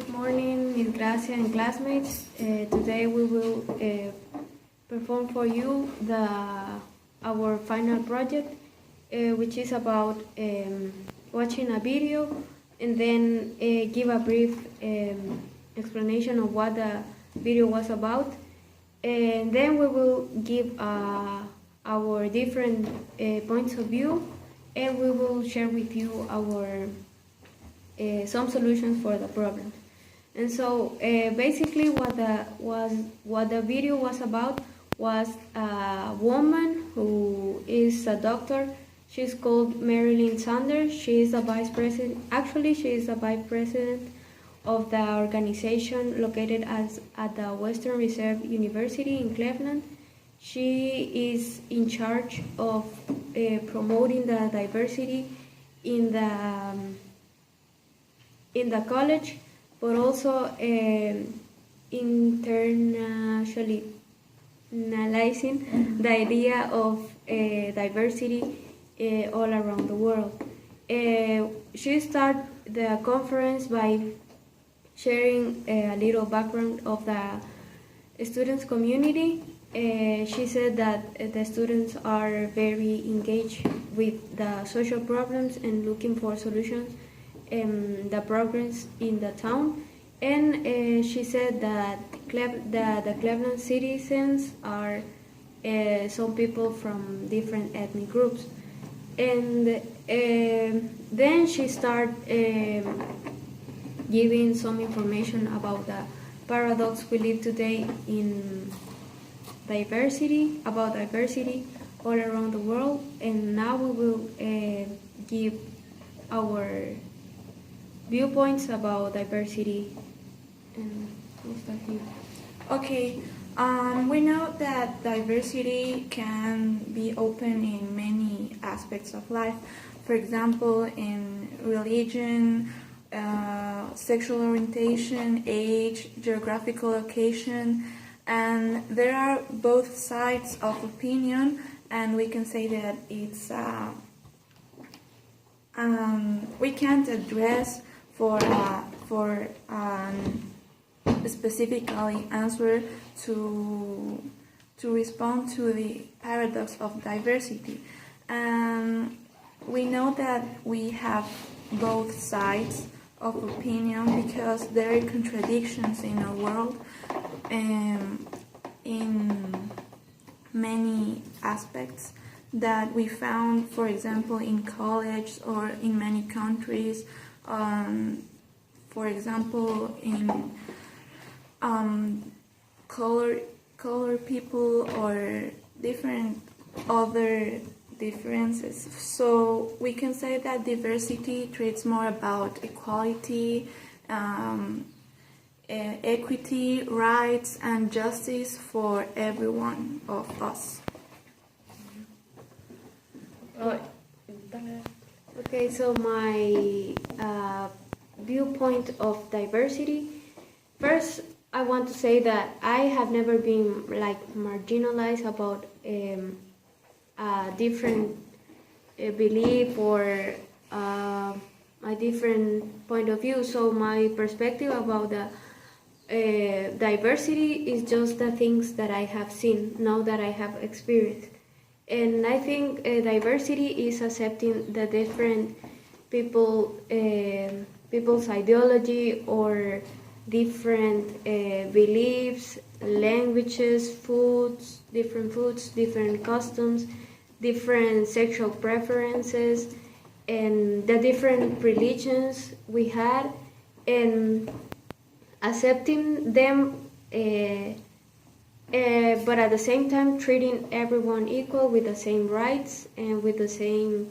Good morning, Miss Gracia and classmates. Today we will perform for you our final project, which is about watching a video and then give a brief explanation of what the video was about. And then we will give our different points of view, and we will share with you our some solutions for the problems. And so basically what the video was about was a woman who is a doctor. She's called Marilyn Sanders. She is a vice president. Actually, she is a vice president of the organization located at the Western Reserve University in Cleveland. She is in charge of promoting the diversity in the college, but also internationalizing the idea of diversity all around the world. She started the conference by sharing a little background of the students community. She said that the students are very engaged with the social problems and looking for solutions the progress in the town, and she said that the Cleveland citizens are some people from different ethnic groups. And then she started giving some information about the paradox we live today in diversity, about diversity all around the world. And now we will give our viewpoints about diversity, and we'll start here. Okay, we know that diversity can be open in many aspects of life. For example, in religion, sexual orientation, age, geographical location, and there are both sides of opinion, and we can say that it's we can't address for specifically answer to respond to the paradox of diversity. And we know that we have both sides of opinion because there are contradictions in our world in many aspects that we found, for example, in college or in many countries. For example, in color people or different other differences. So we can say that diversity treats more about equality, equity, rights, and justice for every one of us. Okay, so my viewpoint of diversity. First, I want to say that I have never been marginalized about a different belief or a different point of view. So my perspective about the diversity is just the things that I have seen, now that I have experienced. And I think diversity is accepting the different people's ideology or different beliefs, languages, different customs, different sexual preferences, and the different religions we had, and accepting them, but at the same time treating everyone equal with the same rights and with the same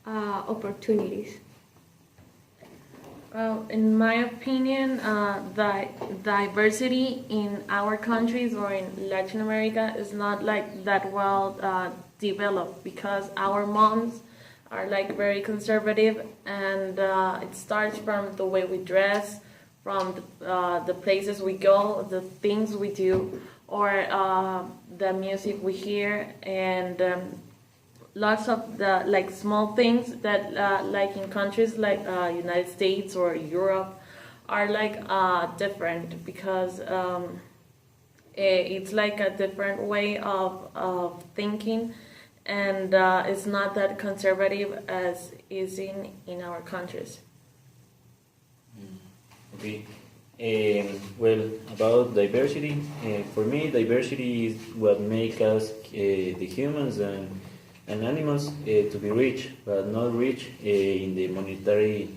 opportunities. Well, in my opinion, the diversity in our countries or in Latin America is not that well developed because our moms are very conservative, and it starts from the way we dress, from the places we go, the things we do, or the music we hear, and lots of the small things that in countries like United States or Europe are like different because it's like a different way of thinking, and it's not that conservative as is in our countries. Okay. Well, about diversity, for me, diversity is what makes us, the humans and animals, to be rich, but not rich in the monetary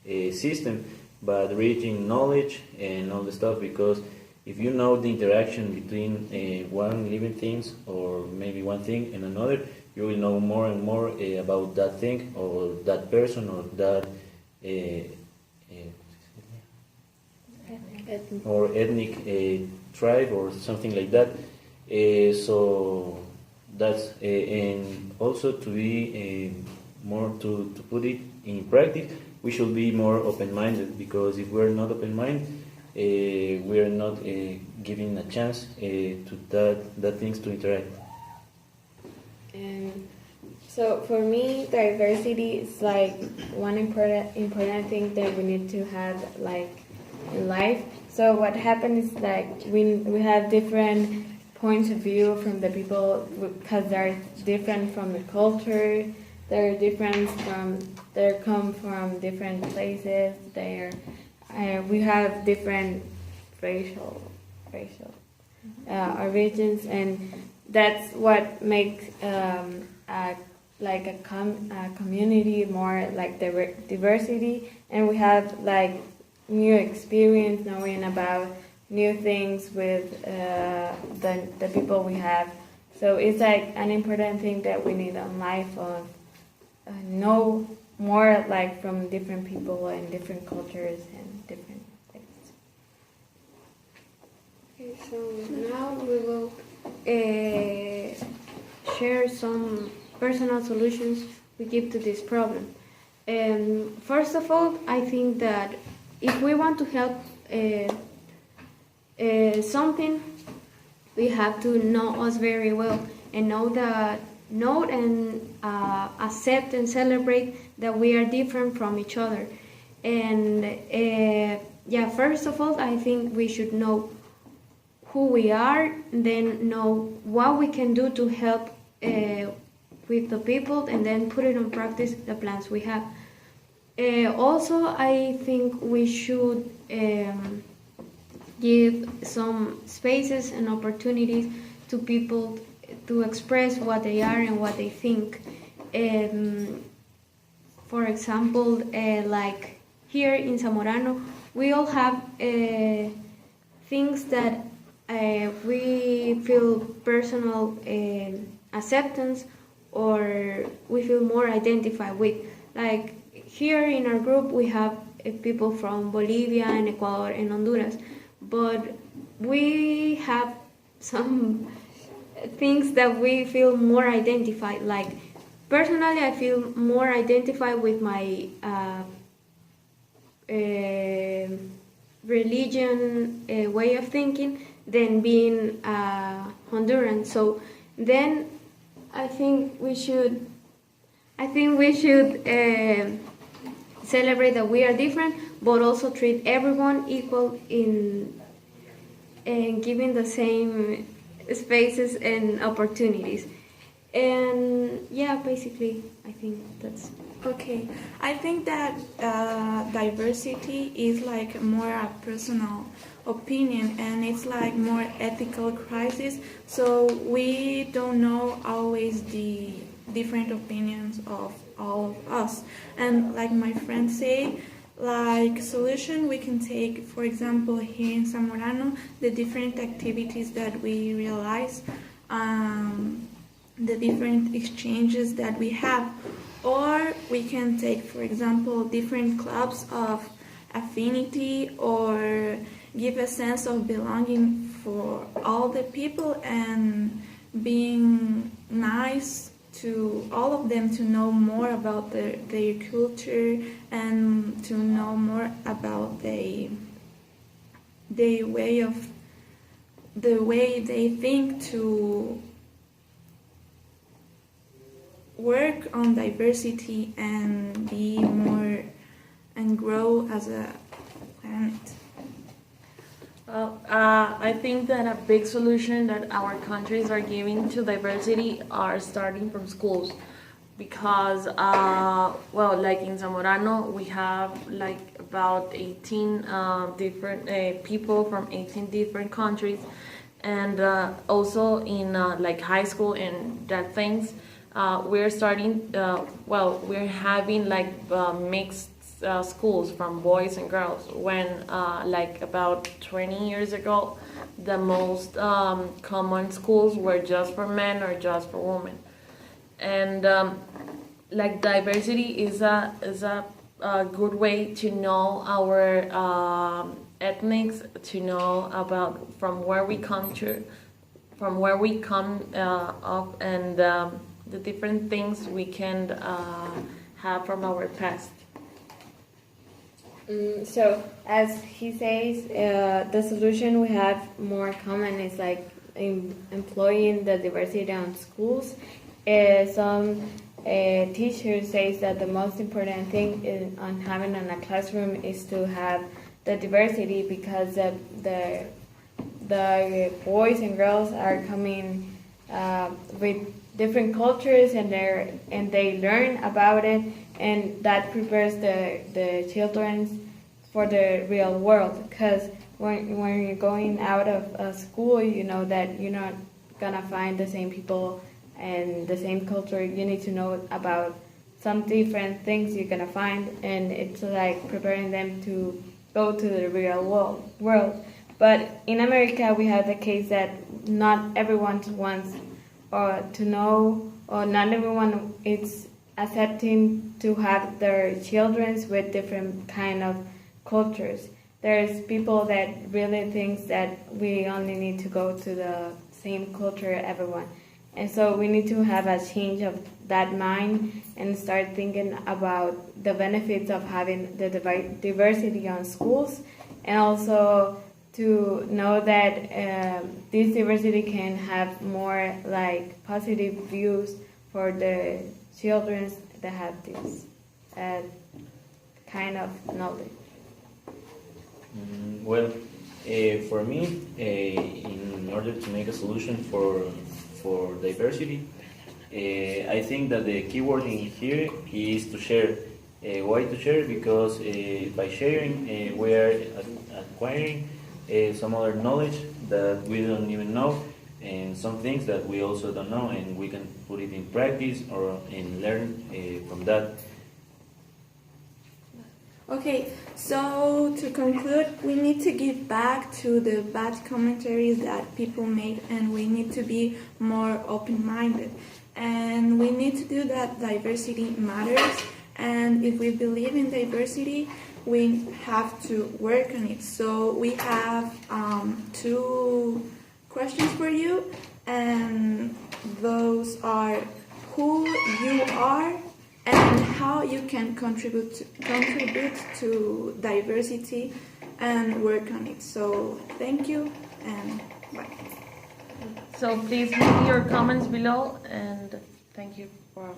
system, but rich in knowledge and all the stuff. Because if you know the interaction between one living things or maybe one thing and another, you will know more and more about that thing or that person or that. Or ethnic tribe or something like that. So that's and also to be more to put it in practice, we should be more open-minded, because if we're not open-minded, we are not giving a chance to that things to interact. So for me, diversity is like one important thing that we need to have like in life. So what happens is like we have different points of view from the people, because they're different from the culture, they're different from, they come from different places, we have different racial origins, and that's what makes a community more like diversity, and we have like new experience, knowing about new things with the people we have. So it's like an important thing that we need in life, of know more like from different people and different cultures and different things. Okay, so now we will share some personal solutions we give to this problem. First of all, I think that if we want to help something, we have to know us very well and know and accept and celebrate that we are different from each other. And first of all, I think we should know who we are, then know what we can do to help with the people, and then put it on practice the plans we have. Also, I think we should give some spaces and opportunities to people to express what they are and what they think. For example, like here in Zamorano, we all have things that we feel personal acceptance, or we feel more identified with. Like here in our group, we have people from Bolivia and Ecuador and Honduras, but we have some things that we feel more identified. Like personally, I feel more identified with my religion way of thinking than being Honduran. So then I think we should celebrate that we are different, but also treat everyone equal in giving the same spaces and opportunities. And yeah, basically, I think that's Okay, I think that diversity is like more a personal opinion, and it's like more ethical crisis. So we don't know always the different opinions of all of us. And like my friends say, like solution we can take, for example, here in Zamorano, the different activities that we realize, the different exchanges that we have. Or we can take, for example, different clubs of affinity, or give a sense of belonging for all the people, and being nice to all of them, to know more about their culture, and to know more about the way they think, to work on diversity and be more and grow as a planet? I think that a big solution that our countries are giving to diversity are starting from schools, because well, like in Zamorano we have like about 18 different people from 18 different countries, and also in like high school and that things, we're starting well, we're having like mixed schools from boys and girls, when like about 20 years ago the most common schools were just for men or just for women. And like diversity is a good way to know our ethnics, to know about from where we come up, and the different things we can have from our past. So, as he says, the solution we have more common is like employing the diversity on schools. Some teacher says that the most important thing on having in a classroom is to have the diversity, because the boys and girls are coming with different cultures, and they learn about it, and that prepares the children for the real world. Because when you're going out of school, you know that you're not gonna find the same people and the same culture. You need to know about some different things you're gonna find, and it's like preparing them to go to the real world. But in America, we have the case that not everyone wants to know, or not everyone is accepting to have their children with different kind of cultures. There's people that really thinks that we only need to go to the same culture, everyone. And so we need to have a change of that mind and start thinking about the benefits of having the diversity on schools, and also to know that this diversity can have more like positive views for the children that have this kind of knowledge. Well, for me, in order to make a solution for diversity, I think that the key word in here is to share. Why to share? Because by sharing, we are acquiring some other knowledge that we don't even know, and some things that we also don't know, and we can put it in practice or and learn from that. Okay, so to conclude, we need to give back to the bad commentaries that people made, and we need to be more open-minded. And we need to do that. Diversity matters, and if we believe in diversity, we have to work on it. So we have 2 questions for you, and those are who you are and how you can contribute to diversity and work on it. So thank you, and bye. So please leave your comments below, and thank you for